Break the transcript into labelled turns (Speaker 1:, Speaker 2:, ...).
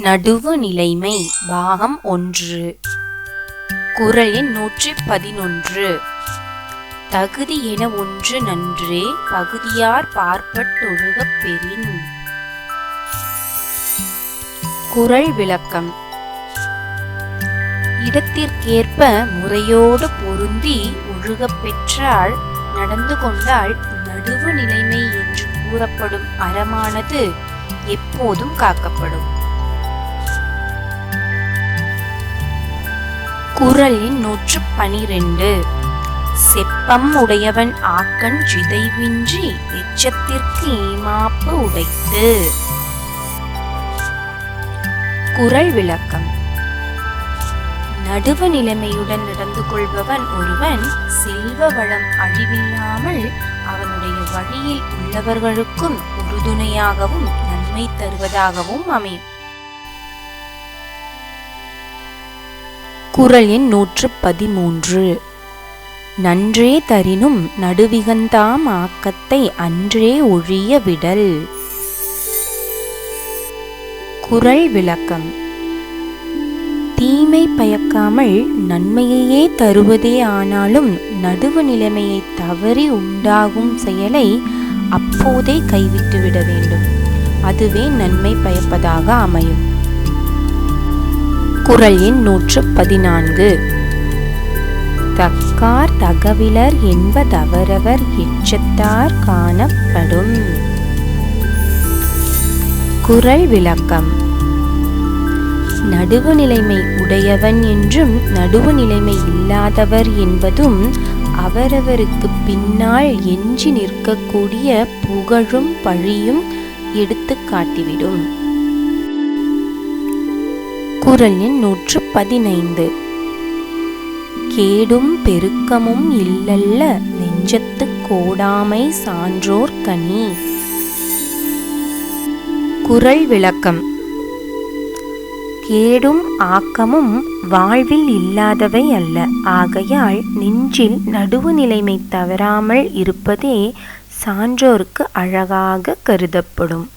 Speaker 1: நடுவு நிலைமை பாகம் 1. குறள் எண் 111. தகுதி என ஒன்று நன்றே பகுதியார் பார்ப்பட்டொழுகப் பெறின். குறள் விளக்கம். இடத்திற்கேற்ப முறையோடு பொருந்தி ஒழுகப் பெற்றால் நடந்து கொண்டால் நடுவு நிலைமை என்று கூறப்படும் அறமானது எப்போதும் காக்கப்படும். குறள் எண் 112. செப்பம் உடையவன் ஆக்கண் சிதைவின்றி எச்சத்திற்கு ஏமாப்பு உடைத்து. குறள் விளக்கம். நடுவு நிலைமையுடன் நடந்து கொள்பவன் ஒருவன் செல்வ வளம் அழிவில்லாமல் அவனுடைய வழியில் உள்ளவர்களுக்கும் உறுதுணையாகவும் நன்மை தருவதாகவும் அமையும். குறள் எண் 113. நன்றே தரினும் நடுவிகந்தாம் ஆக்கத்தை அன்றே ஒழிய விடல். குறள் விளக்கம். தீமை பயக்காமல் நன்மையையே தருவதே ஆனாலும் நடுவு நிலைமையை தவறி உண்டாகும் செயலை அப்போதே கைவிட்டுவிட வேண்டும். அதுவே நன்மை பயப்பதாக அமையும். குறள் எண் 114. தக்கார் தகவிலர் என்பதவரவர் எச்சத்தார் காணப்படும். குறள் விளக்கம். நடுவு நிலைமை உடையவன் என்றும் நடுவு நிலைமை இல்லாதவர் என்பதும் அவரவருக்கு பின்னால் எஞ்சி நிற்கக்கூடிய புகழும் பழியும் எடுத்து காட்டிவிடும். குறள் எண் 115. கேடும் பெருக்கமும் இல்லல்ல நெஞ்சத்து கோடாமை சான்றோர் கனி. குறள் விளக்கம். கேடும் ஆக்கமும் வாழ்வில் இல்லாதவை அல்ல. ஆகையால் நெஞ்சில் நடுவு நிலைமை தவறாமல் இருப்பதே சான்றோருக்கு அழகாக கருதப்படும்.